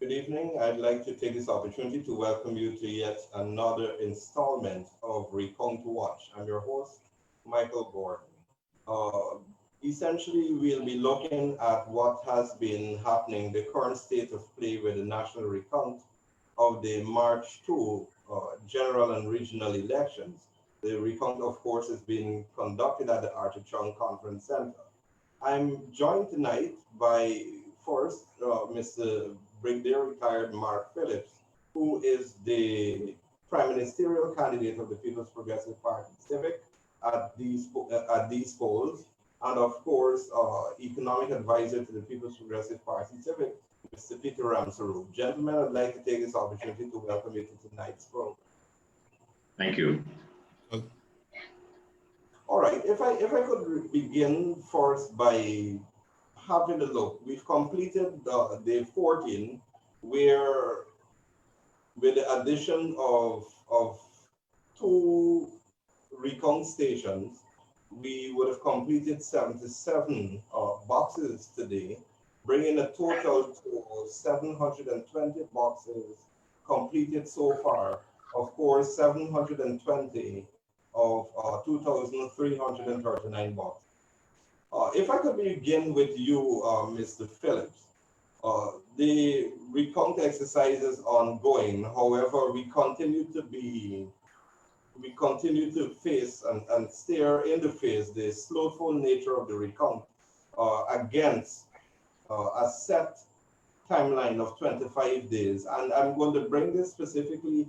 Good evening. I'd like to take this opportunity to welcome you to yet another installment of Recount to Watch. I'm your host, Michael Gordon. Uh, Essentially, we'll be looking at what has been happening, the current state of play with the national recount of the March 2 general and regional elections. The recount, of course, is being conducted at the Arthur Chung Conference Center. I'm joined tonight by first Mr. Brigadier retired Mark Phillips, who is the prime ministerial candidate of the People's Progressive Party Civic at these polls, and of course, economic advisor to the People's Progressive Party Civic, Mr. Peter Ramsaroop. Gentlemen, I'd like to take this opportunity to welcome you to tonight's program. Thank you. All right, if I could begin first by having a look. We've completed day 14, where with the addition of 2 recount stations, we would have completed 77 boxes today, bringing a total to 720 boxes completed so far. Of course, 720 of 2,339 boxes. If I could begin with you, Mr. Phillips, the recount exercise is ongoing. However, we continue to face and stare in the face the slowful nature of the recount against a set timeline of 25 days. And I'm going to link this specifically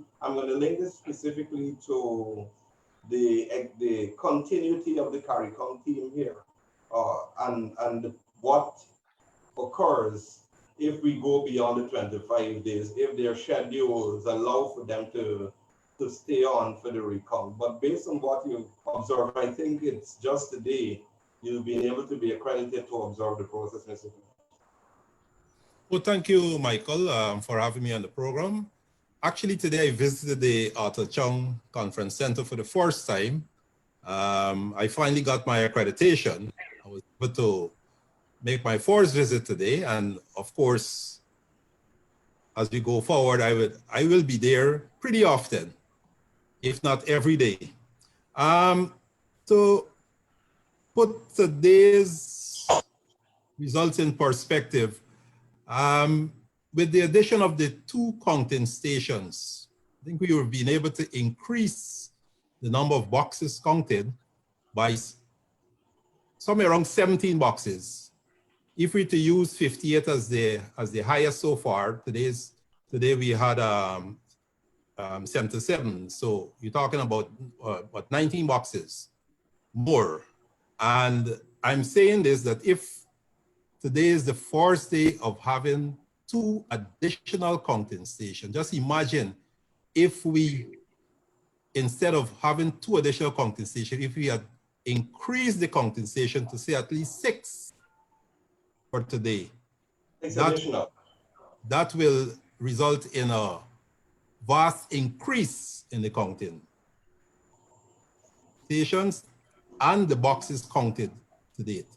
to the continuity of the CARICOM team here. And what occurs if we go beyond the 25 days, if their schedules allow for them to stay on for the recount. But based on what you've observed, I think it's just today you've been able to be accredited to observe the process, Mr. Well, thank you, Michael, for having me on the program. Actually, today I visited the Arthur Chung Conference Center for the first time. I finally got my accreditation. I was able to make my first visit today, and of course, as we go forward, I will be there pretty often, if not every day. To put today's results in perspective, with the addition of the 2 counting stations, I think we have been able to increase the number of boxes counted by somewhere around 17 boxes. If we to use 58 as the highest so far, today we had 77. So you're talking about 19 boxes more. And I'm saying this, that if today is the first day of having 2 additional counting stations, just imagine if we, instead of having 2 additional counting stations, if we had increased the counting station to say at least 6 for today, that will result in a vast increase in the counting stations and the boxes counted to date.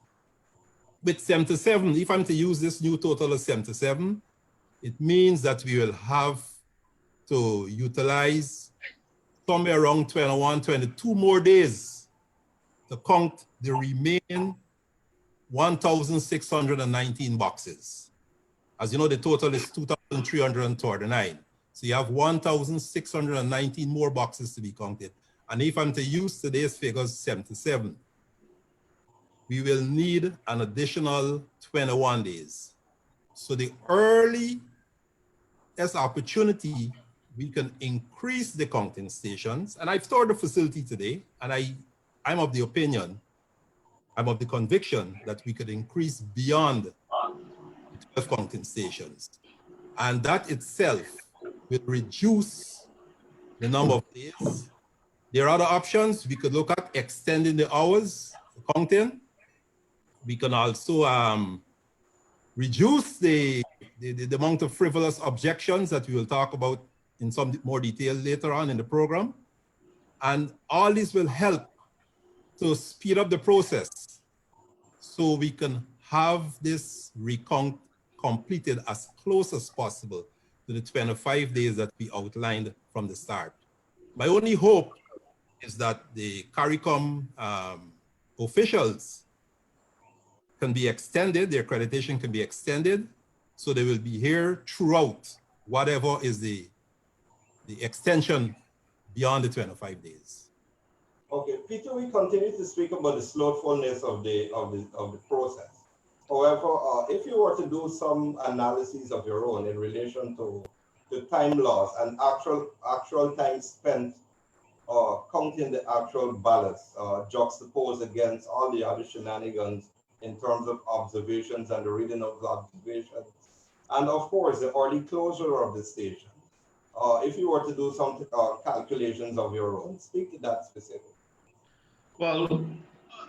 With 77, if I'm to use this new total of 77, it means that we will have to utilize somewhere around 21, 22 more days to count the remaining 1,619 boxes. As you know, the total is 2,339. So you have 1,619 more boxes to be counted. And if I'm to use today's figures, 77, we will need an additional 21 days. So the earliest opportunity we can increase the counting stations, and I've toured the facility today, and I'm of the opinion, I'm of the conviction that we could increase beyond 12 counting stations. And that itself will reduce the number of days. There are other options. We could look at extending the hours of counting. We can also reduce the amount of frivolous objections that we will talk about in some more detail later on in the program. And all this will help to speed up the process so we can have this recount completed as close as possible. to the 25 days that we outlined from the start. My only hope is that the CARICOM officials can be extended, their accreditation can be extended, so they will be here throughout whatever is the extension beyond the 25 days. Okay, Peter, we continue to speak about the slowfulness of the process. However, if you were to do some analysis of your own in relation to the time loss and actual time spent counting the actual ballots, juxtaposed against all the other shenanigans in terms of observations and the reading of the observations, and of course the early closure of the station. If you were to do some calculations of your own, speak to that specifically. Well,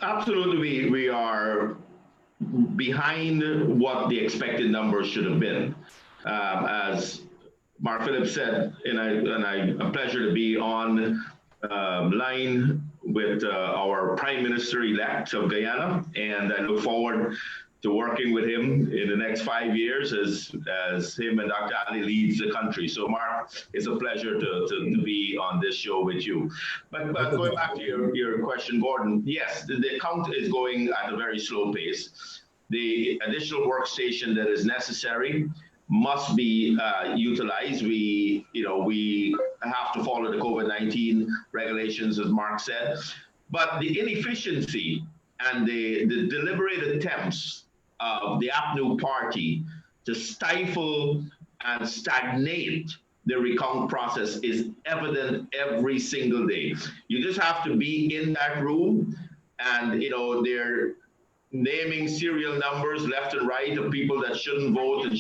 absolutely, we are behind what the expected numbers should have been. As Mark Phillips said, and a pleasure to be on line with our Prime Minister-elect of Guyana, and I look forward to working with him in the next 5 years as him and Dr. Ali leads the country. So Mark, it's a pleasure to be on this show with you. But going back to your question, Gordon, yes, the count is going at a very slow pace. The additional workstation that is necessary must be utilized. We have to follow the COVID-19 regulations, as Mark said. But the inefficiency and the deliberate attempts of the APNU party to stifle and stagnate the recount process is evident every single day. You just have to be in that room, and they're naming serial numbers left and right of people that shouldn't vote and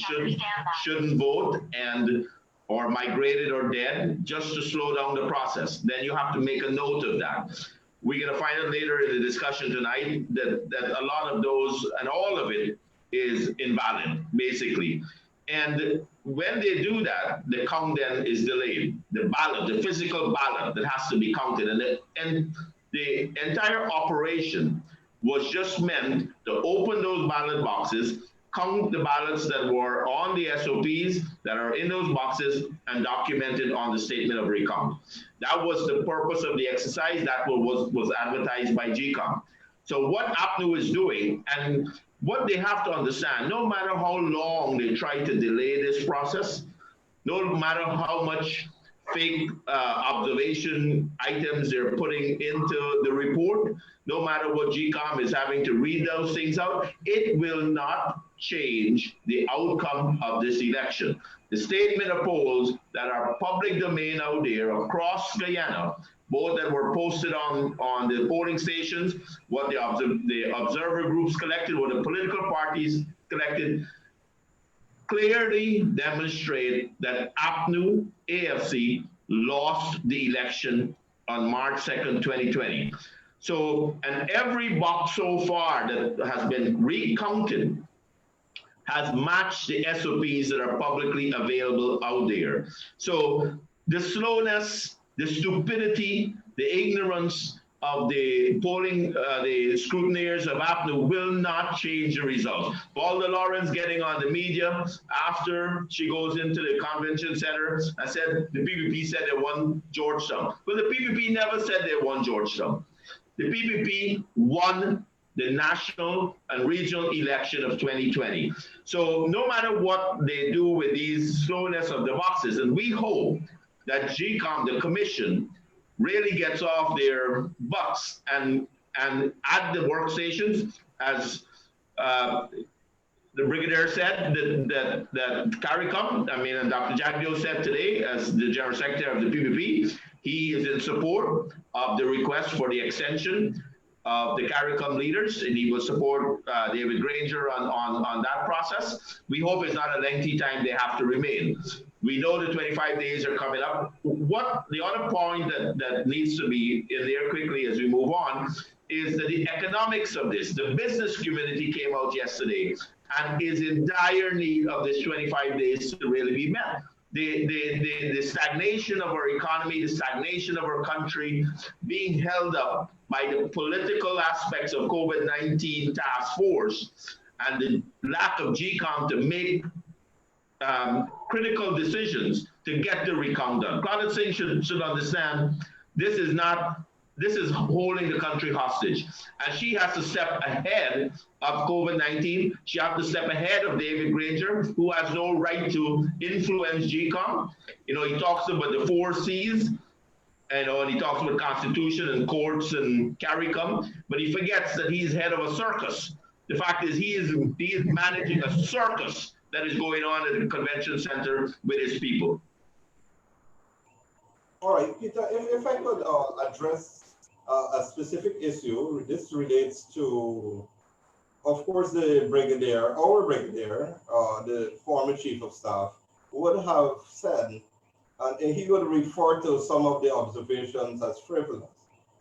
shouldn't vote and or migrated or dead, just to slow down the process. Then you have to make a note of that. We're going to find out later in the discussion tonight that a lot of those and all of it is invalid, basically. And when they do that, the count then is delayed. The ballot, the physical ballot that has to be counted, and the entire operation was just meant to open those ballot boxes, count the ballots that were on the SOPs that are in those boxes, and documented on the statement of recount. That was the purpose of the exercise. That was advertised by GCOM. So what APNU is doing, and what they have to understand, no matter how long they try to delay this process, no matter how much fake observation items they're putting into the report, no matter what GCOM is having to read those things out, it will not change the outcome of this election. The statement of polls that are public domain out there across Guyana, both that were posted on the polling stations, what the observer groups collected, what the political parties collected, clearly demonstrate that APNU, AFC, lost the election on March 2nd, 2020. So, and every box so far that has been recounted has matched the SOPs that are publicly available out there. So the slowness, the stupidity, the ignorance of the polling, the scrutineers of APNU will not change the results. Paula Lawrence getting on the media after she goes into the convention center and said the PPP said they won Georgetown. But the PPP never said they won Georgetown. The PPP won the national and regional election of 2020. So no matter what they do with these slowness of the boxes, and we hope that GCOM, the commission, really gets off their butts and add the workstations, as the brigadier said, that CARICOM, and Dr. Jagdio said today, as the general secretary of the PPP, he is in support of the request for the extension of the CARICOM leaders, and he will support David Granger on that process. We hope it's not a lengthy time they have to remain. We know the 25 days are coming up. What the other point that needs to be in there quickly as we move on is that the economics of this, the business community came out yesterday and is in dire need of this 25 days to really be met. The stagnation of our economy, the stagnation of our country being held up by the political aspects of COVID-19 task force and the lack of GCOM to make critical decisions to get the recount done. Claudette Singh should understand this is holding the country hostage. And she has to step ahead of COVID-19. She has to step ahead of David Granger, who has no right to influence GCOM. You know, he talks about the 4 C's, and he talks about constitution and courts and CARICOM, but he forgets that he's head of a circus. The fact is he is managing a circus that is going on at the convention center with his people. All right, Peter, if I could address a specific issue, this relates to, of course, the brigadier, our brigadier, the former chief of staff, would have said, and he would refer to some of the observations as frivolous.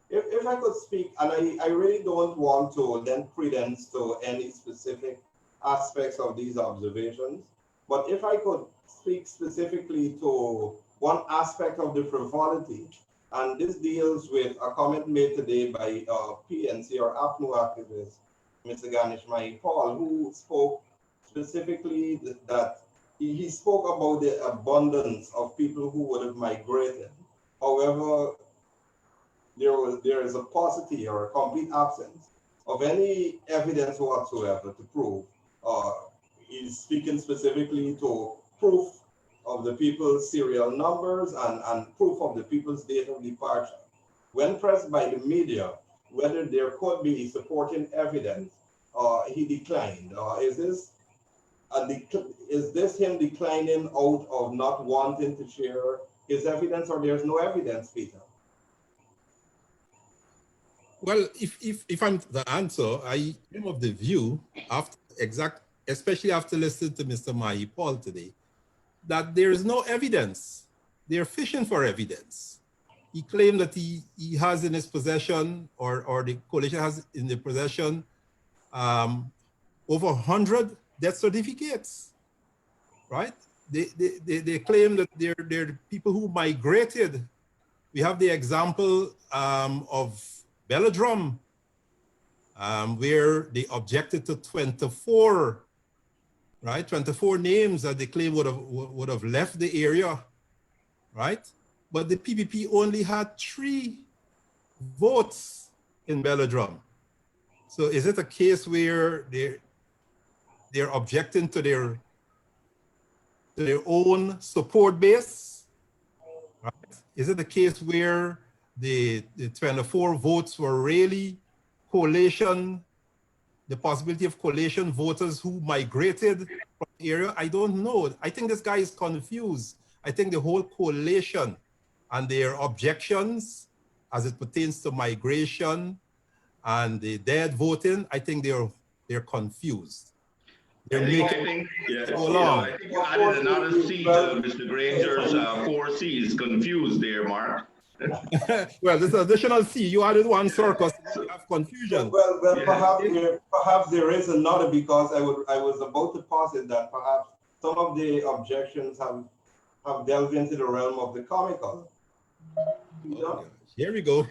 If I could speak, and I really don't want to lend credence to any specific aspects of these observations, but if I could speak specifically to one aspect of the frivolity, and this deals with a comment made today by PNC or APNU activist, Mr. Ganesh Mai Paul, who spoke specifically that he spoke about the abundance of people who would have migrated. However, there is a paucity or a complete absence of any evidence whatsoever to prove. He's speaking specifically to proof of the people's serial numbers and proof of the people's date of departure. When pressed by the media whether there could be supporting evidence, he declined. Is this him declining out of not wanting to share his evidence, or there's no evidence, Peter? Well, if I'm the answer, I am of the view, especially after listening to Mr. Mahi Paul today, that there is no evidence. They're fishing for evidence. He claimed that he has in his possession, or the coalition has in their possession, over 100 death certificates, right? They claim that they're people who migrated. We have the example of Belladrum, where they objected to 24, right? 24 names that they claim would have left the area, right? But the PPP only had 3 votes in Belladrum. So is it a case where they're objecting to their own support base? Right? Is it a case where the 24 votes were really coalition, the possibility of coalition voters who migrated from the area? I don't know. I think this guy is confused. I think the whole coalition and their objections as it pertains to migration and the dead voting, I think they're confused. I think you added another C to Mr. Granger's 4 C's, confused there, Mark. Well, there's an additional C. You added one circus, you have confusion. Well, yeah. Perhaps there is another, because I was about to posit that perhaps some of the objections have delved into the realm of the comical. Oh, here we go.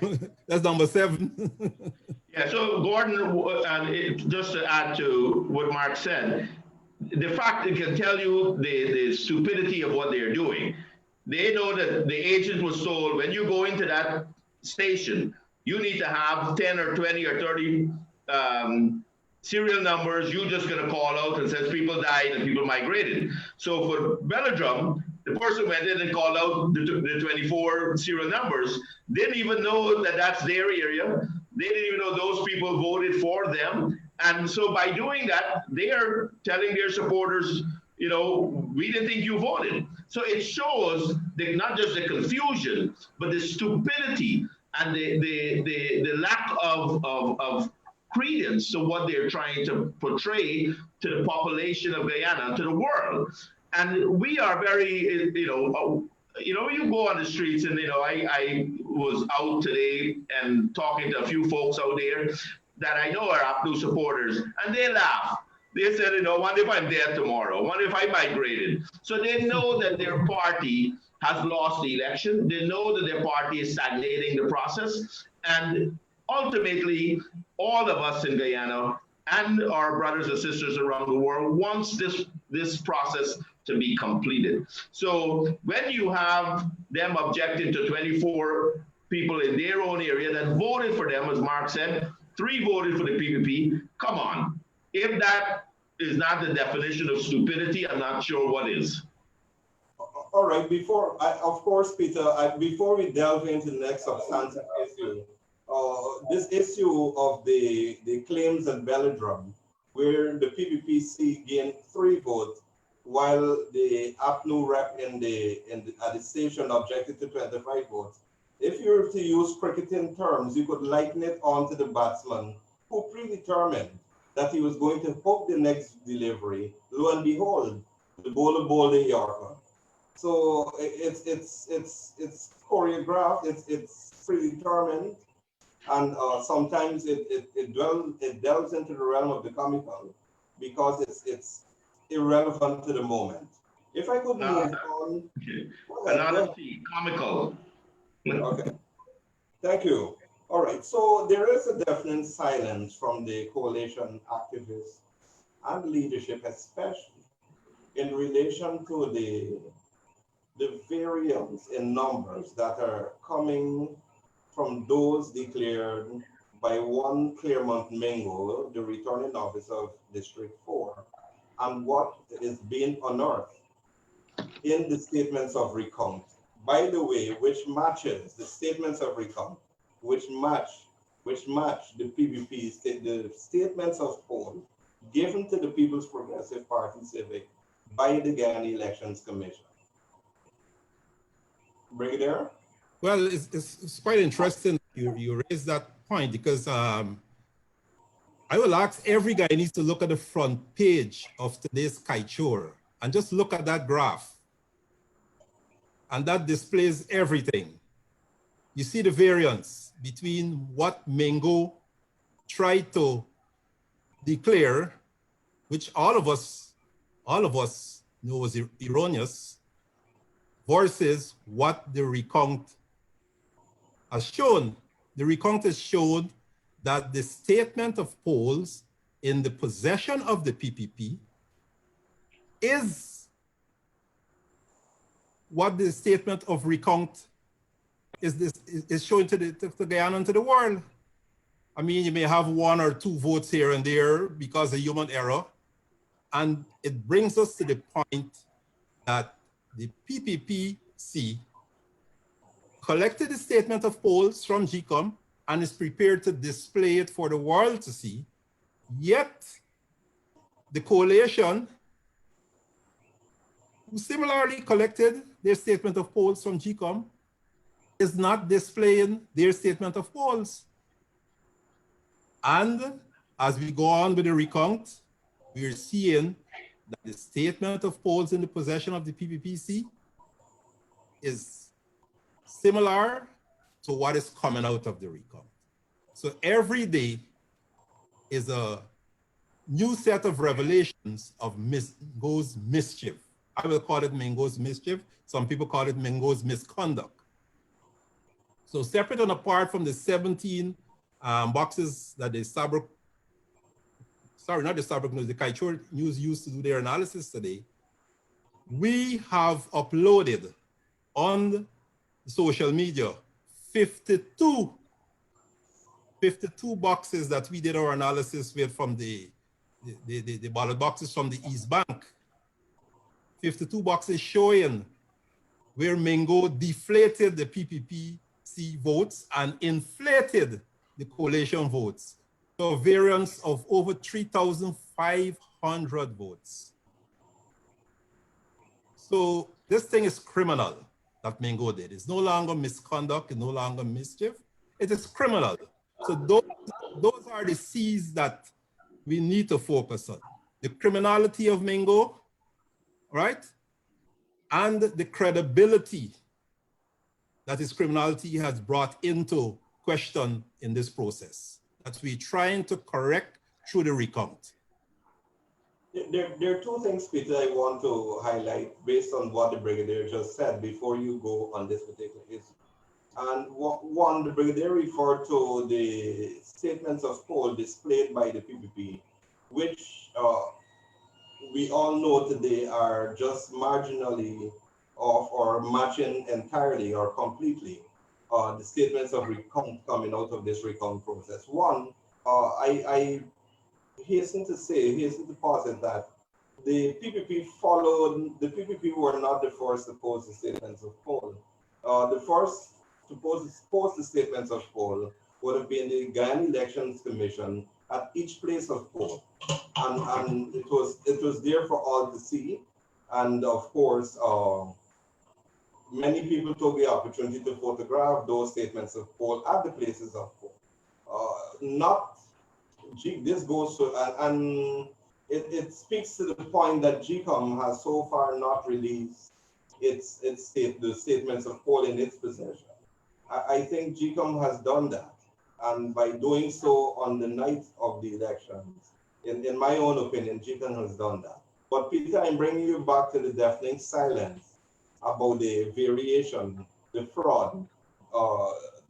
That's number 7. Yeah, so Gordon, and just to add to what Mark said, the fact it can tell you the stupidity of what they're doing. They know that the agent was told, when you go into that station, you need to have 10 or 20 or 30 serial numbers. You're just going to call out and says people died and people migrated. So for Belladrum, the person went in and called out the 24 serial numbers, didn't even know that that's their area. They didn't even know those people voted for them. And so by doing that, they are telling their supporters, you know, we didn't think you voted. So it shows not just the confusion, but the stupidity and the lack of credence to what they're trying to portray to the population of Guyana, to the world. And we are very, you go on the streets, and, I was out today and talking to a few folks out there that I know are APNU supporters, and they laugh. They said, what if I'm dead tomorrow? What if I migrated? So they know that their party has lost the election. They know that their party is stagnating the process. And ultimately, all of us in Guyana and our brothers and sisters around the world wants this process to be completed. So when you have them objecting to 24 people in their own area that voted for them, as Mark said, 3 voted for the PPP, come on. If that is not the definition of stupidity, I'm not sure what is. All right, of course, Peter, before we delve into the next substantive issue, this issue of the claims and velodrome, where the PPPC gained 3 votes, while the APNU rep at the station objected to 25 votes. If you were to use cricketing terms, you could liken it onto the batsman who predetermined that he was going to hook the next delivery. Lo and behold, the bowler bowled a Yorker. So it's choreographed, it's predetermined, and sometimes it delves into the realm of the comical because it's irrelevant to the moment. If I could move on. Another C, comical. Okay, thank you. All right, so there is a definite silence from the coalition activists and leadership, especially in relation to the variance in numbers that are coming from those declared by one Claremont Mingo, the returning officer of District 4, and what is being unearthed in the statements of recount. By the way, which matches the statements of recount, which match the PPP, the statements of poll given to the People's Progressive Party Civic by the Ghana Elections Commission. Brigadier? Well, it's quite interesting you raise that point because I will ask every guy needs to look at the front page of today's Kaichur and just look at that graph. And that displays everything. You see the variance between what Mingo tried to declare, which all of us know was erroneous, versus what the recount has shown. The recount has shown that the statement of polls in the possession of the PPP is what the statement of recount is showing to Guyana and to the world. I mean, you may have 1 or 2 votes here and there because of human error. And it brings us to the point that the PPPC collected the statement of polls from GCOM and is prepared to display it for the world to see. Yet, the coalition, who similarly collected their statement of polls from GCOM, is not displaying their statement of polls. And as we go on with the recount, we are seeing that the statement of polls in the possession of the PPPC is similar to what is coming out of the recount. So every day is a new set of revelations of Mingo's mischief. I will call it Mingo's mischief. Some people call it Mingo's misconduct. So separate and apart from the 17 boxes that the Sabrok, sorry, not the Sabrok News, the Kaichur News used to do their analysis today, we have uploaded on social media 52 boxes that we did our analysis with from the ballot boxes from the East Bank. 52 boxes showing where Mingo deflated the PPPC votes and inflated the coalition votes. So a variance of over 3,500 votes. So this thing is criminal that Mingo did. It's no longer misconduct, it's no longer mischief, it is criminal. So those are the C's that we need to focus on. The criminality of Mingo, right? And the credibility that his criminality has brought into question in this process that we're trying to correct through the recount. There are 2 things, Peter, I want to highlight based on what the Brigadier just said before you go on this particular issue. And one, the Brigadier referred to the statements of poll displayed by the PPP which we all know today are just marginally off or matching entirely or completely the statements of recount coming out of this recount process. One, I hasten to posit that the PPP were not the first to post the statements of poll. The first to post the statements of poll would have been the Guyana Elections Commission at each place of poll. And it was there for all to see. And of course, many people took the opportunity to photograph those statements of poll at the places of poll. Not this goes to and it speaks to the point that GCOM has so far not released the statements of poll in its possession. I think GCOM has done that, and by doing so on the night of the elections, in my own opinion, GCOM has done that. But Peter, I'm bringing you back to the deafening silence about the variation, the fraud.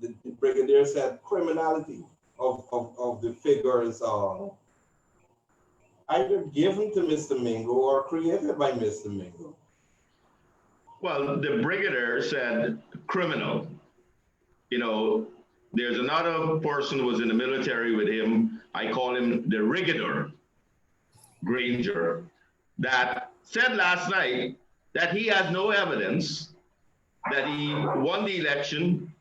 The brigadier said criminality of the figures either given to Mr. Mingo or created by Mr. Mingo. Well, the brigadier said criminal. You know, there's another person who was in the military with him. I call him the Rigador Granger, that said last night that he has no evidence that he won the election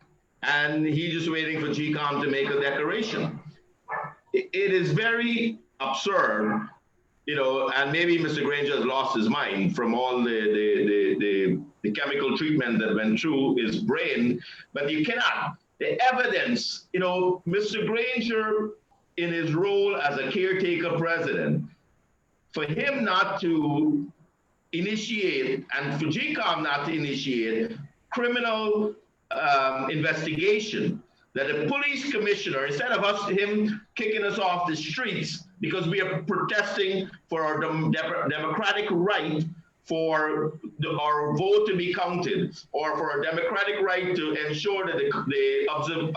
and he's just waiting for GCOM to make a declaration. It is very absurd, you know, and maybe Mr. Granger has lost his mind from all the chemical treatment that went through his brain, but you cannot. The evidence, you know, Mr. Granger, in his role as a caretaker president, for him not to initiate and for GCOM not to initiate criminal investigation, that the police commissioner, instead of him kicking us off the streets because we are protesting for our democratic right for our vote to be counted, or for our democratic right to ensure that the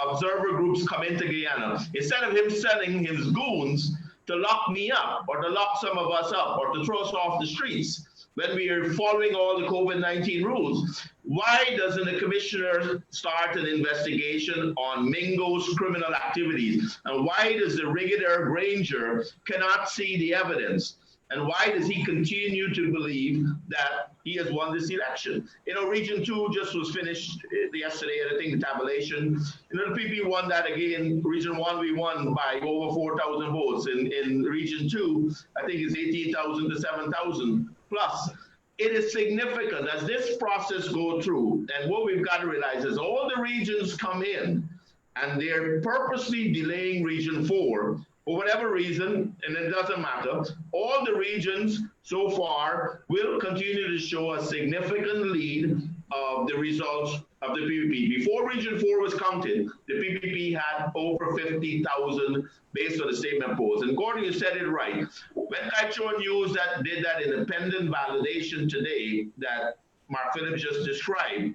observer groups come into Guyana, instead of him sending his goons to lock me up or to lock some of us up or to throw us off the streets when we are following all the COVID-19 rules, why doesn't the commissioner start an investigation on Mingo's criminal activities? And why does the Brigadier Granger cannot see the evidence? And why does he continue to believe that he has won this election? You know, Region 2 just was finished yesterday, I think, the tabulation. You know, the PP won that again. Region 1, we won by over 4,000 votes. In Region 2, I think it's 18,000 to 7,000 plus. It is significant as this process goes through. And what we've got to realize is all the regions come in and they're purposely delaying Region 4 for whatever reason, and it doesn't matter. All the regions so far will continue to show a significant lead of the results of the PPP. Before Region 4 was counted, the PPP had over 50,000 based on the statement polls. And Gordon, you said it right. When Kaitro News did that independent validation today that Mark Phillips just described,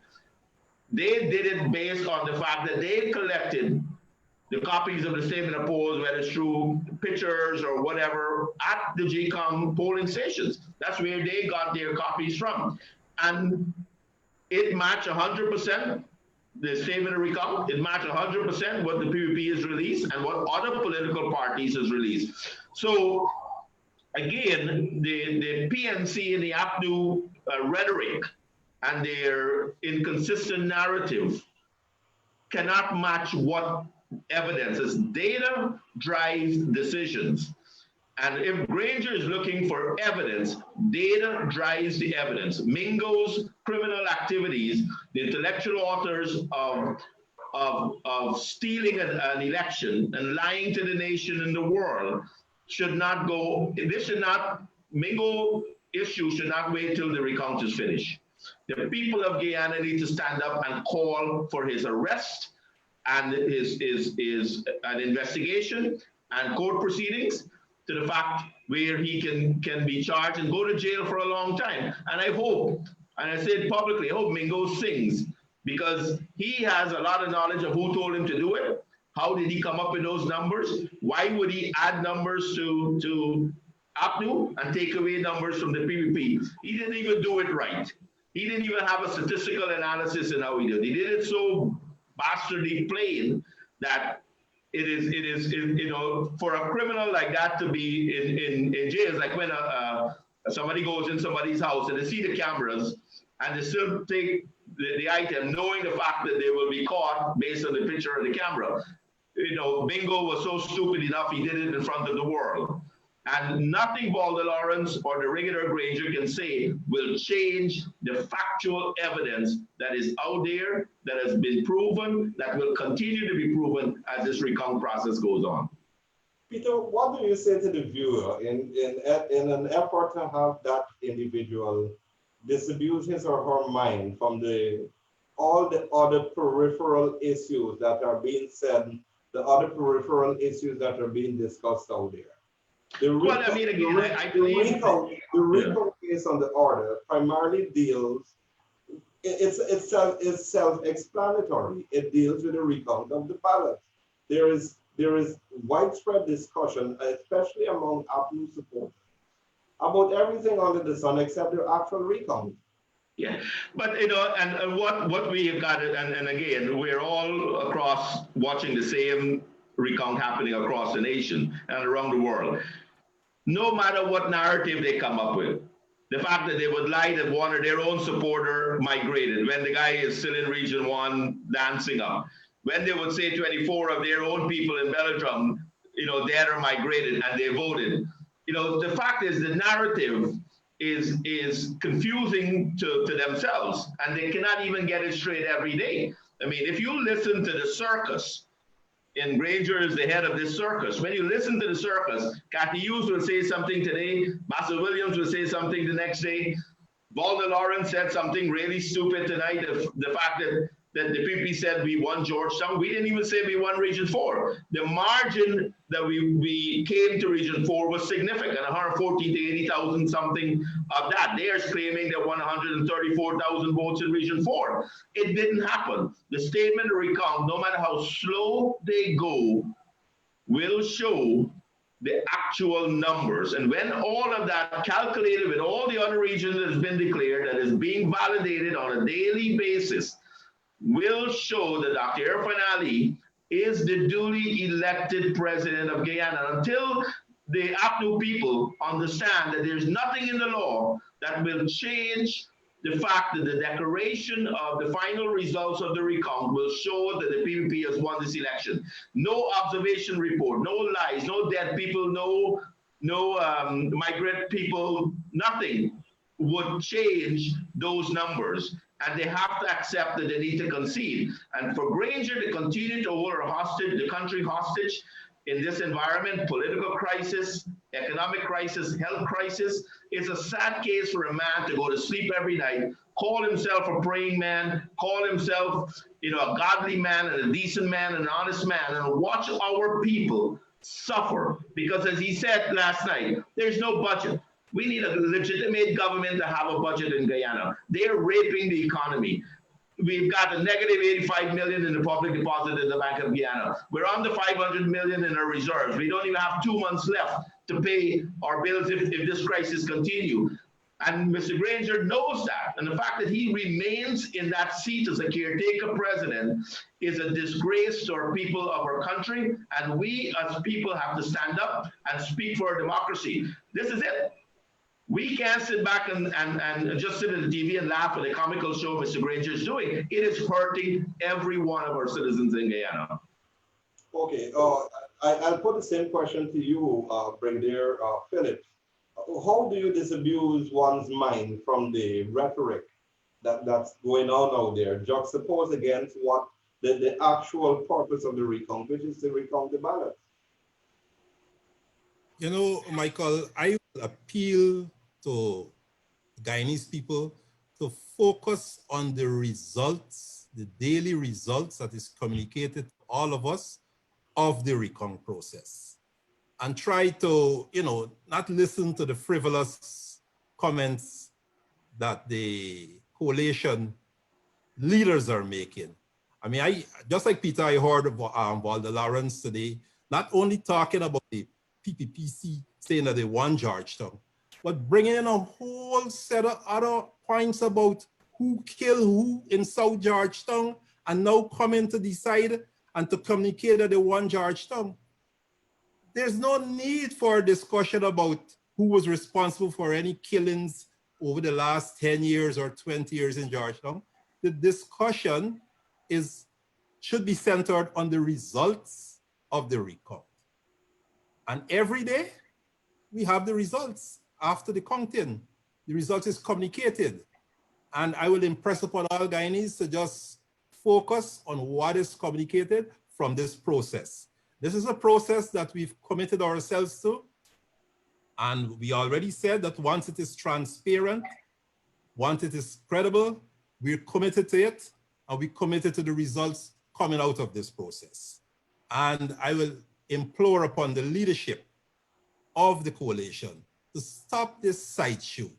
they did it based on the fact that they collected the copies of the statement of polls, whether it's through pictures or whatever, at the GCOM polling stations. That's where they got their copies from. And it matched 100%, the statement of recount, it matched 100% what the PPP has released and what other political parties has released. So again, the PNC and the APNU rhetoric and their inconsistent narrative cannot match what evidence is. Data drives decisions. And if Granger is looking for evidence, data drives the evidence. Mingo's criminal activities, the intellectual authors of stealing an election and lying to the nation and the world should not go, this should not, Mingo issue should not wait till the recount is finished. The people of Guyana need to stand up and call for his arrest and an investigation and court proceedings to the fact where he can be charged and go to jail for a long time. And I hope, and I said publicly, I hope Mingo sings, because he has a lot of knowledge of who told him to do it. How did he come up with those numbers? Why would he add numbers to APNU and take away numbers from the PPP? He didn't even do it right. He didn't even have a statistical analysis in how he did it. He did it so bastardly plain that it is you know, for a criminal like that to be in jail. It's like when somebody goes in somebody's house and they see the cameras and they still take the item knowing the fact that they will be caught based on the picture of the camera. You know, Bingo was so stupid enough, he did it in front of the world. And nothing Balder Lawrence or the regular Granger can say will change the factual evidence that is out there, that has been proven, that will continue to be proven as this recount process goes on. Peter, what do you say to the viewer in an effort to have that individual disabuse his or her mind from all the other peripheral issues that are being said, the other peripheral issues that are being discussed out there? The recount case on the order primarily deals, it's self-explanatory. It deals with the recount of the ballots. There is widespread discussion, especially among APNU supporters, about everything under the sun except the actual recount. Yeah, but you know, and what we have got, and again, we're all across watching the same recount happening across the nation and around the world. No matter what narrative they come up with, the fact that they would lie that one of their own supporter migrated when the guy is still in Region 1 dancing up, when they would say 24 of their own people in Belgium, you know, they are migrated and they voted. You know, the fact is the narrative is confusing to themselves, and they cannot even get it straight every day. I mean, if you listen to the circus, and Granger is the head of this circus. When you listen to the circus, Cathy Hughes will say something today, Master Williams will say something the next day. Balder Lawrence said something really stupid tonight, the fact that the PP said we won Georgetown. We didn't even say we won Region 4. The margin that we came to Region 4 was significant, 114 to 80,000 something of that. They are claiming they won 134,000 votes in Region 4. It didn't happen. The statement of recount, no matter how slow they go, will show the actual numbers. And when all of that calculated with all the other regions that has been declared, that is being validated on a daily basis, will show that Dr. Irfan Ali is the duly elected president of Guyana. Until the APNU people understand that there's nothing in the law that will change the fact that the declaration of the final results of the recount will show that the PPP has won this election. No observation report, no lies, no dead people, no migrant people, nothing would change those numbers. And they have to accept that they need to concede. And for Granger to continue to hold the country hostage in this environment, political crisis, economic crisis, health crisis, it's a sad case for a man to go to sleep every night, call himself a praying man, call himself, you know, a godly man and a decent man and an honest man, and watch our people suffer. Because as he said last night, there's no budget. We need a legitimate government to have a budget in Guyana. They're raping the economy. We've got a negative 85 million in the public deposit in the Bank of Guyana. We're under 500 million in our reserves. We don't even have 2 months left to pay our bills if this crisis continues. And Mr. Granger knows that. And the fact that he remains in that seat as a caretaker president is a disgrace to our people of our country. And we as people have to stand up and speak for our democracy. This is it. We can't sit back and just sit at the TV and laugh at the comical show Mr. Granger is doing. It is hurting every one of our citizens in Guyana. Okay, I'll put the same question to you, Brigadier Phillips. How do you disabuse one's mind from the rhetoric that's going on out there, juxtaposed against what the actual purpose of the recount, which is to recount the ballots? You know, Michael, I will appeal to Guyanese people to focus on the results, the daily results that is communicated to all of us of the recount process, and try to, you know, not listen to the frivolous comments that the coalition leaders are making I mean, I just like Peter, I heard of Walter Lawrence today, not only talking about the PPPC saying that they want Georgetown, but bringing in a whole set of other points about who killed who in South Georgetown, and now coming to decide and to communicate that they want Georgetown. There's no need for a discussion about who was responsible for any killings over the last 10 years or 20 years in Georgetown. The discussion should be centered on the results of the recount. And every day, we have the results after the counting. The result is communicated. And I will impress upon all Guyanese to just focus on what is communicated from this process. This is a process that we've committed ourselves to. And we already said that once it is transparent, once it is credible, we're committed to it, and we're committed to the results coming out of this process. And I will implore upon the leadership of the coalition to stop this sideshow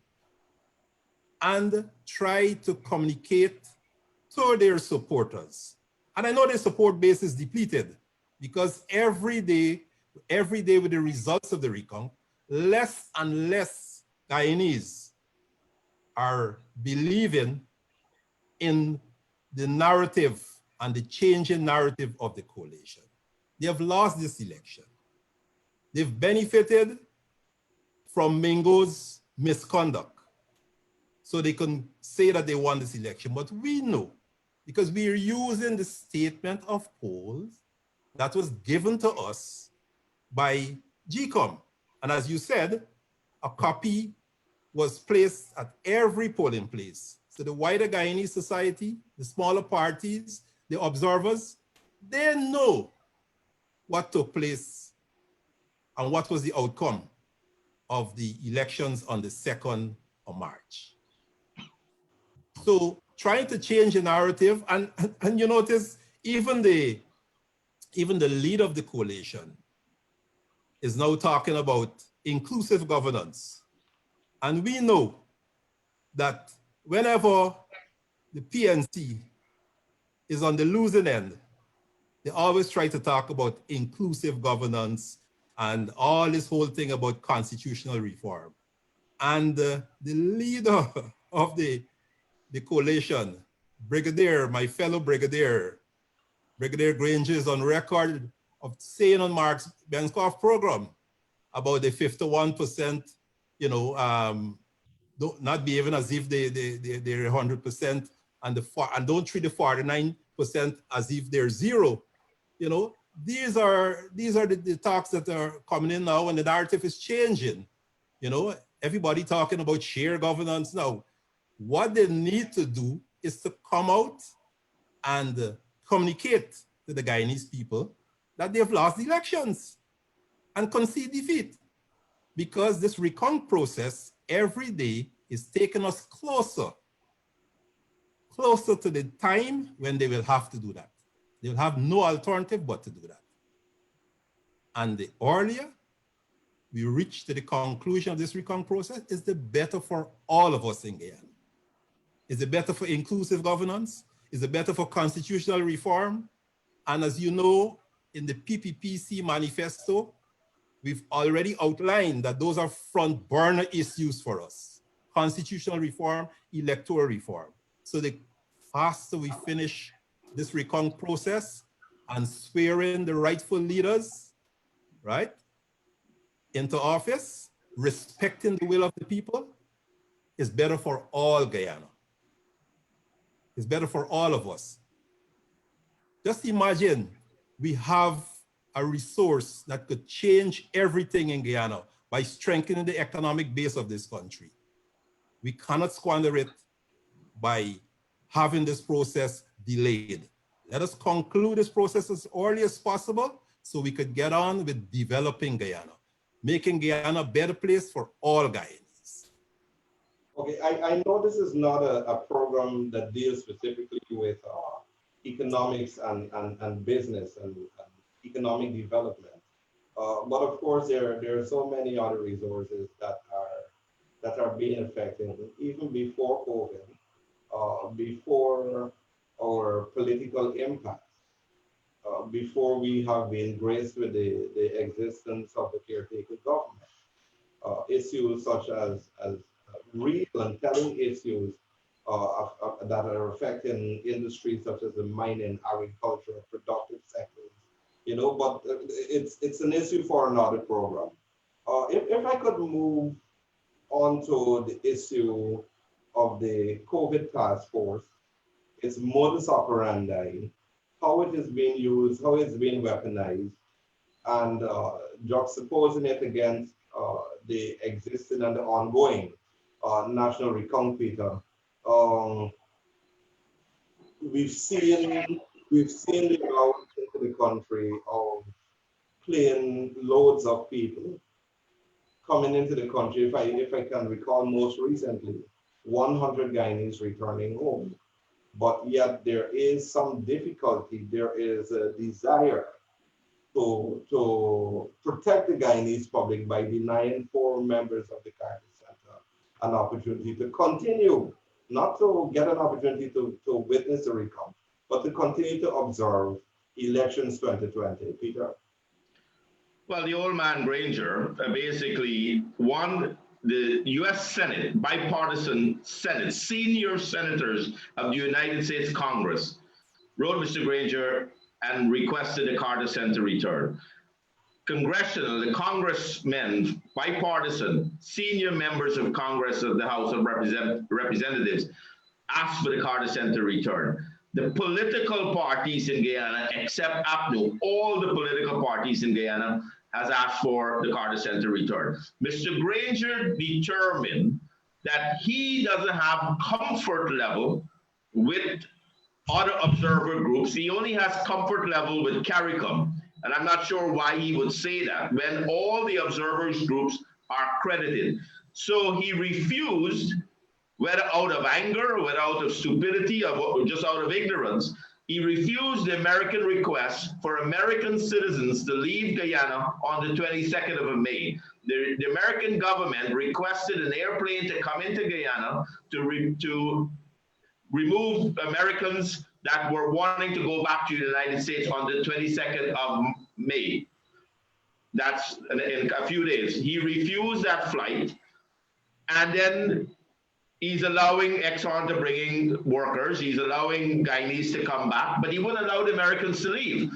and try to communicate to their supporters. And I know their support base is depleted because every day with the results of the recount, less and less Guyanese are believing in the narrative and the changing narrative of the coalition. They have lost this election. They've benefited from Mingo's misconduct, so they can say that they won this election. But we know, because we are using the statement of polls that was given to us by GCOM. And as you said, a copy was placed at every polling place. So the wider Guyanese society, the smaller parties, the observers, they know what took place and what was the outcome of the elections on the 2nd of March. So trying to change the narrative, and you notice even the lead of the coalition is now talking about inclusive governance. And we know that whenever the PNC is on the losing end, they always try to talk about inclusive governance and all this whole thing about constitutional reform. And the leader of the coalition, Brigadier, my fellow Brigadier Granger, is on record of saying on Mark Benskoff's program about the 51%, not behaving as if they're 100%, and don't treat the 49% as if they're zero. These are the talks that are coming in now, and the narrative is changing. Everybody talking about shared governance now. What they need to do is to come out and communicate to the Guyanese people that they've lost the elections and concede defeat, because this recount process every day is taking us closer to the time when they will have to do that. They will have no alternative but to do that. And the earlier we reach to the conclusion of this recount process, is the better for all of us in Guyana. Is it better for inclusive governance? Is it better for constitutional reform? And as you know, in the PPPC manifesto, we've already outlined that those are front burner issues for us: constitutional reform, electoral reform. So the faster we finish this recount process and swear in the rightful leaders, right, into office, respecting the will of the people, is better for all Guyana. It's better for all of us. Just imagine we have a resource that could change everything in Guyana by strengthening the economic base of this country. We cannot squander it by having this process delayed. Let us conclude this process as early as possible so we could get on with developing Guyana, making Guyana a better place for all Guyanese. Okay, I know this is not a program that deals specifically with economics and business and economic development. But of course, there are so many other resources that are being affected even before COVID, before our political political impact before we have been graced with the existence of the caretaker government. Issues such as real and telling issues that are affecting industries such as the mining, agriculture, productive sectors, but it's an issue for another program. If I could move on to the issue of the COVID task force, its modus operandi, how it is being used, how it's being weaponized, and juxtaposing it against the existing and the ongoing national recount, Peter. Um, we've seen the route into the country of plane loads of people coming into the country. If I can recall, most recently, 100 Guyanese returning home. But yet there is some difficulty. There is a desire to protect the Guyanese public by denying 4 members of the Carter Center an opportunity to continue, not to get an opportunity to witness the recount, but to continue to observe elections 2020. Peter? Well, the old man Granger basically won the U.S. Senate, bipartisan Senate, senior senators of the United States Congress wrote Mr. Granger and requested the Carter Center return. The congressmen, bipartisan, senior members of Congress of the House of Representatives asked for the Carter Center return. The political parties in Guyana, except APNU, all the political parties in Guyana has asked for the Carter Center return. Mr. Granger determined that he doesn't have comfort level with other observer groups. He only has comfort level with CARICOM. And I'm not sure why he would say that when all the observers groups are credited. So he refused, whether out of anger, or whether out of stupidity, or just out of ignorance, he refused the American request for American citizens to leave Guyana on the 22nd of May. The American government requested an airplane to come into Guyana to remove Americans that were wanting to go back to the United States on the 22nd of May. That's in a few days. He refused that flight, and then he's allowing Exxon to bring in workers. He's allowing Guyanese to come back, but he wouldn't allow the Americans to leave.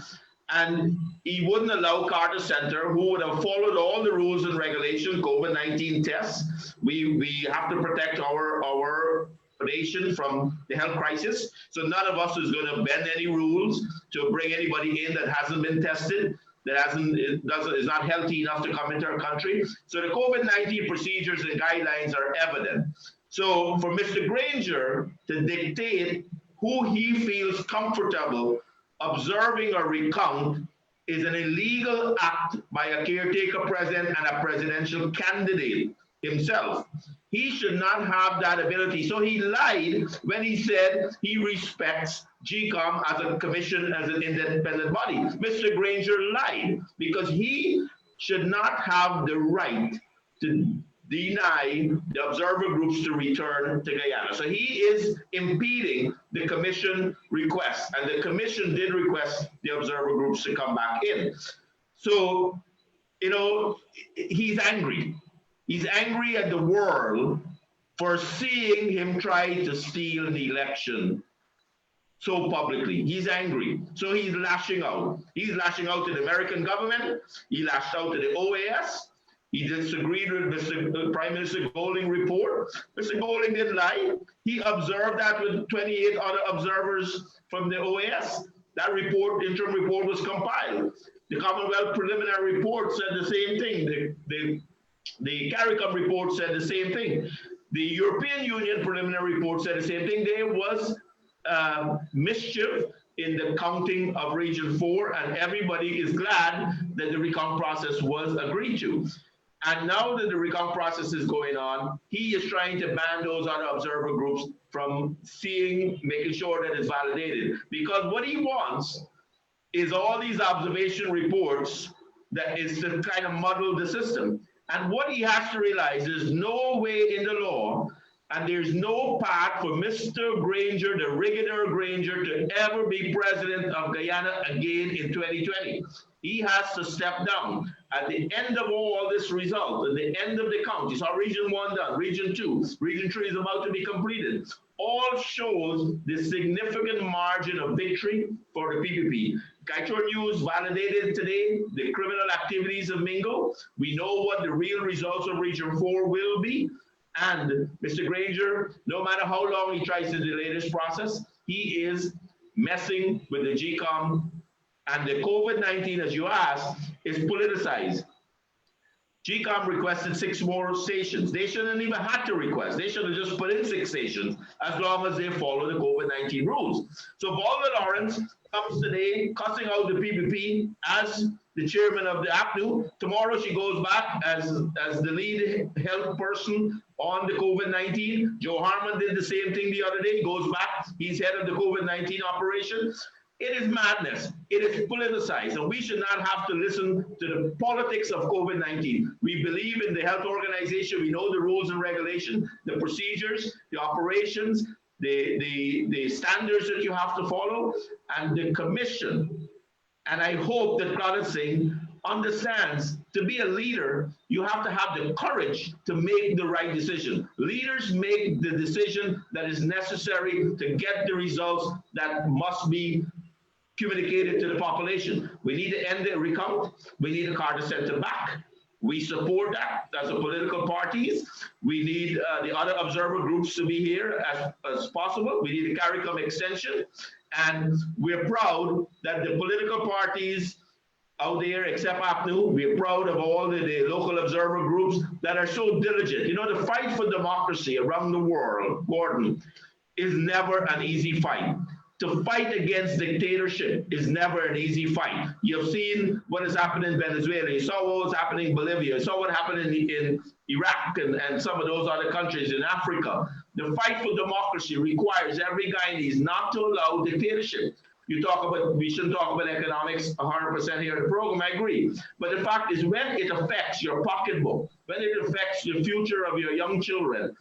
And he wouldn't allow Carter Center, who would have followed all the rules and regulations, COVID-19 tests. We have to protect our nation from the health crisis. So none of us is going to bend any rules to bring anybody in that hasn't been tested, that is not healthy enough to come into our country. So the COVID-19 procedures and guidelines are evident. So for Mr. Granger to dictate who he feels comfortable observing a recount is an illegal act by a caretaker president and a presidential candidate himself. He should not have that ability. So he lied when he said he respects GCOM as a commission, as an independent body. Mr. Granger lied because he should not have the right to deny the observer groups to return to Guyana. So he is impeding the commission request, and the commission did request the observer groups to come back in. So, he's angry. He's angry at the world for seeing him try to steal an election so publicly. He's angry. So he's lashing out. He's lashing out to the American government. He lashed out to the OAS. He disagreed with Mr. Prime Minister Golding's report. Mr. Golding didn't lie. He observed that with 28 other observers from the OAS. That report, interim report, was compiled. The Commonwealth preliminary report said the same thing. The CARICOM report said the same thing. The European Union preliminary report said the same thing. There was mischief in the counting of Region 4, and everybody is glad that the recount process was agreed to. And now that the recount process is going on, he is trying to ban those other observer groups from making sure that it's validated. Because what he wants is all these observation reports that is to kind of muddle the system. And what he has to realize is no way in the law, And there's no path for Mr. Granger, the Brigadier Granger, to ever be president of Guyana again in 2020. He has to step down. At the end of all this result, at the end of the count, you saw Region 1 done, Region 2, Region 3 is about to be completed. All shows the significant margin of victory for the PPP. Kaito News validated today the criminal activities of Mingo. We know what the real results of Region 4 will be. And Mr. Granger, no matter how long he tries to delay this process, he is messing with the GCOM. And the COVID-19, as you asked, is politicized. GCOM requested 6 more stations. They shouldn't even have to request. They should have just put in 6 stations as long as they follow the COVID-19 rules. So Volva Lawrence comes today cussing out the PPP as the chairman of the APNU. Tomorrow she goes back as the lead health person on the COVID-19. Joe Harmon did the same thing the other day. He goes back. He's head of the COVID-19 operation. It is madness. It is politicized, and we should not have to listen to the politics of COVID-19. We believe in the health organization. We know the rules and regulations, the procedures, the operations, the standards that you have to follow, and the commission. And I hope that Claudette Singh understands to be a leader, you have to have the courage to make the right decision. Leaders make the decision that is necessary to get the results that must be communicated to the population. We need to end the recount. We need the Carter Center back. We support that as a political parties. We need the other observer groups to be here as possible. We need a CARICOM extension. And we're proud that the political parties out there, except APNU, we're proud of all the local observer groups that are so diligent. You know, the fight for democracy around the world, Gordon, is never an easy fight. To fight against dictatorship is never an easy fight. You've seen what has happened in Venezuela. You saw what was happening in Bolivia. You saw what happened in Iraq and some of those other countries in Africa. The fight for democracy requires every Guyanese not to allow dictatorship. You talk about, we shouldn't talk about economics 100% here in the program, I agree. But the fact is, when it affects your pocketbook, when it affects the future of your young children,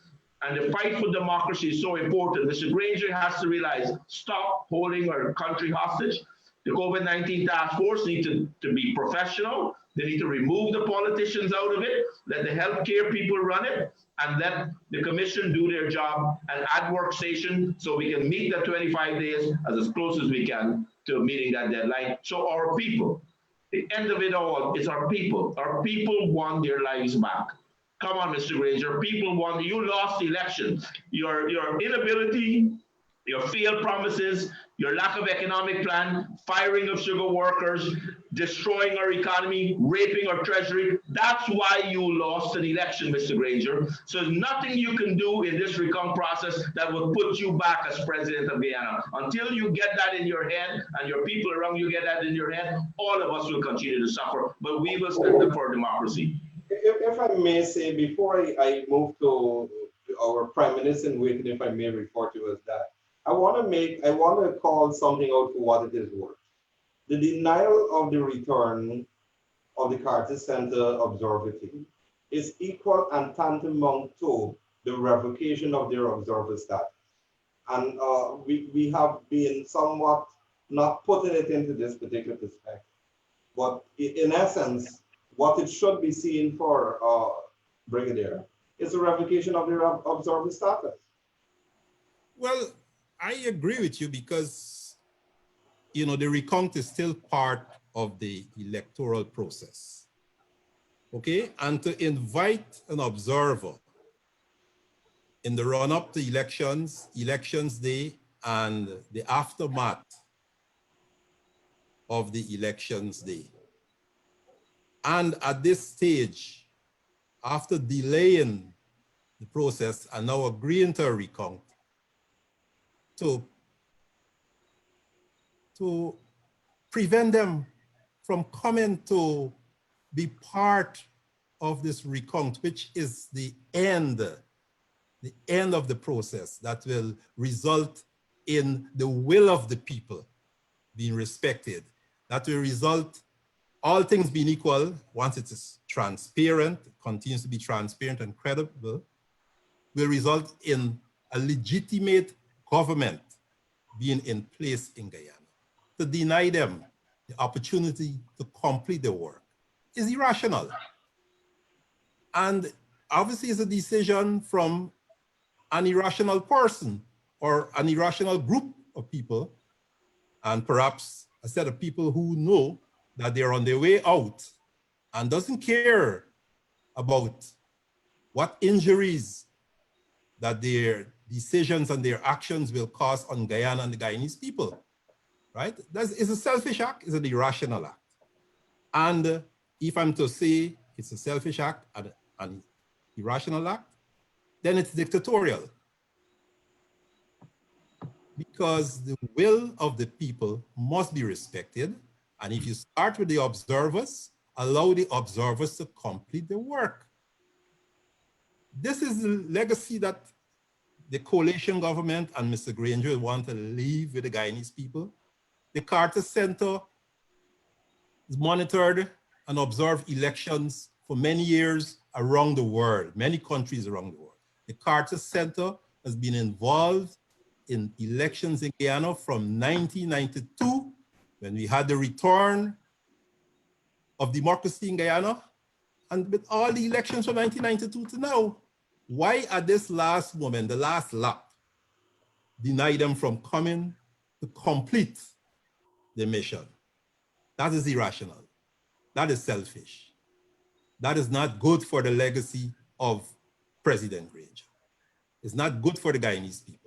and the fight for democracy is so important, Mr. Granger has to realize, stop holding our country hostage. The COVID-19 task force needs to be professional. They need to remove the politicians out of it, let the healthcare people run it, and let the commission do their job and add workstation so we can meet the 25 days as close as we can to meeting that deadline. So our people, the end of it all is our people. Our people want their lives back. Come on, Mr. Granger, people want, you lost the election. Your inability, your failed promises, your lack of economic plan, firing of sugar workers, destroying our economy, raping our treasury. That's why you lost an election, Mr. Granger. So there's nothing you can do in this recount process that will put you back as president of Guyana. Until you get that in your head and your people around you get that in your head, all of us will continue to suffer, but we will stand up for democracy. If I may say, before I move to our Prime Minister in waiting, if I may refer to as that, I want to call something out for what it is worth. The denial of the return of the Carter Center observer team is equal and tantamount to the revocation of their observer status. And we have been somewhat not putting it into this particular perspective. But in essence, what it should be seen for Brigadier is a revocation of their observer status. Well, I agree with you because, you know, the recount is still part of the electoral process. Okay, and to invite an observer in the run-up to elections, elections day, and the aftermath of the elections day. And at this stage, after delaying the process and now agreeing to a recount, to prevent them from coming to be part of this recount, which is the end of the process that will result in the will of the people being respected, that will result, all things being equal, once it is transparent, continues to be transparent and credible, will result in a legitimate government being in place in Guyana. To deny them the opportunity to complete the work is irrational. And obviously it's a decision from an irrational person or an irrational group of people, and perhaps a set of people who know that they're on their way out and doesn't care about what injuries that their decisions and their actions will cause on Guyana and the Guyanese people, right? It's a selfish act, it's an irrational act. And if I'm to say it's a selfish act and an irrational act, then it's dictatorial. Because the will of the people must be respected. And if you start with the observers, allow the observers to complete the work. This is the legacy that the coalition government and Mr. Granger want to leave with the Guyanese people. The Carter Center is monitored and observed elections for many years around the world, many countries around the world. The Carter Center has been involved in elections in Guyana from 1992, when we had the return of democracy in Guyana, and with all the elections from 1992 to now. Why at this last moment, the last lap, deny them from coming to complete the mission? That is irrational. That is selfish. That is not good for the legacy of President Granger. It's not good for the Guyanese people.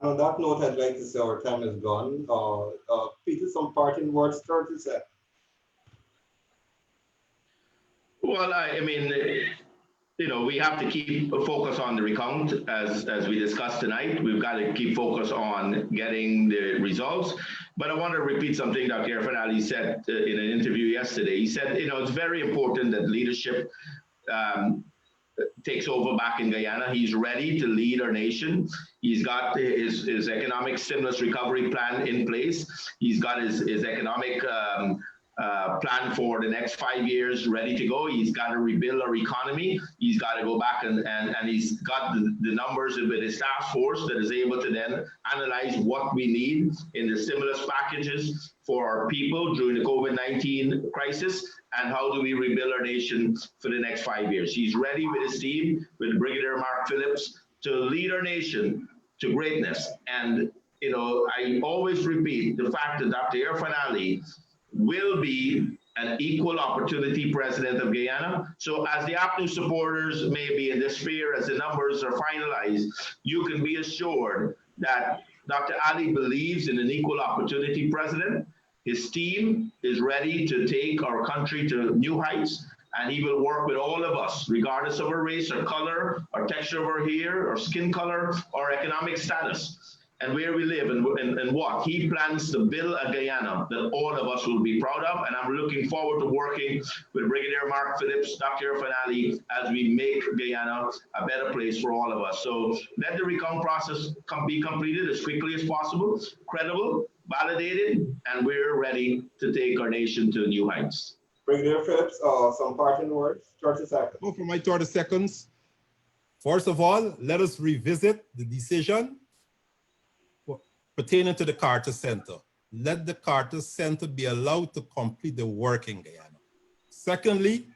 And on that note, I'd like to say our time is gone. Peter, some parting words, 30 seconds. Well, I mean, you know, we have to keep a focus on the recount as we discussed tonight. We've got to keep focus on getting the results. But I want to repeat something Dr. Irfan said in an interview yesterday. He said, you know, it's very important that leadership takes over back in Guyana. He's ready to lead our nation. He's got his economic stimulus recovery plan in place. He's got his economic plan for the next 5 years ready to go. He's got to rebuild our economy. He's got to go back and he's got the numbers with his task force that is able to then analyze what we need in the stimulus packages for our people during the COVID-19 crisis, and how do we rebuild our nation for the next 5 years. He's ready with his team, with Brigadier Mark Phillips, to lead our nation to greatness. And, you know, I always repeat the fact that Dr. Irfan Ali will be an equal opportunity president of Guyana. So as the APNU supporters may be in despair as the numbers are finalized, you can be assured that Dr. Ali believes in an equal opportunity president. His team is ready to take our country to new heights, and he will work with all of us, regardless of our race, our color, our texture of our hair, our skin color, our economic status, and where we live and what. He plans to build a Guyana that all of us will be proud of, and I'm looking forward to working with Brigadier Mark Phillips, Dr. Irfan Ali, as we make Guyana a better place for all of us. So let the recount process be completed as quickly as possible, credible, validated, and we're ready to take our nation to new heights. Brigadier Phillips, some parting words, 30 seconds. For my 30 seconds, first of all, let us revisit the decision pertaining to the Carter Center. Let the Carter Center be allowed to complete the work in Guyana. Secondly,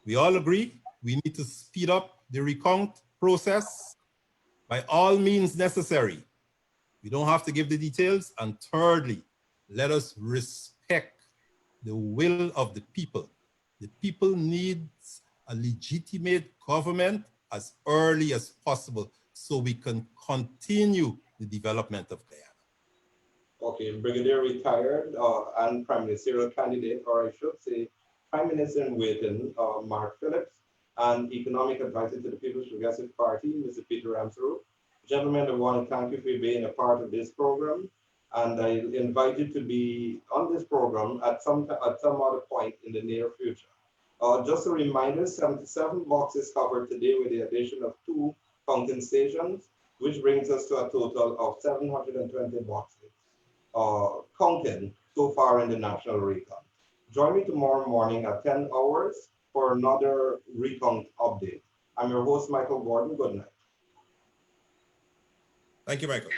we all agree we need to speed up the recount process by all means necessary. We don't have to give the details. And thirdly, let us respect the will of the people. The people need a legitimate government as early as possible so we can continue the development of Guyana. Okay, Brigadier retired and Prime Ministerial candidate, or I should say Prime Minister in waiting, Mark Phillips, and Economic Advisor to the People's Progressive Party, Mr. Peter Ramsaroop. Gentlemen, I want to thank you for being a part of this program, and I invite you to be on this program at some other point in the near future. Just a reminder, 77 boxes covered today with the addition of 2 counting stations, which brings us to a total of 720 boxes counted so far in the national recount. Join me tomorrow morning at 10 hours for another recount update. I'm your host, Michael Gordon. Good night. Thank you, Michael.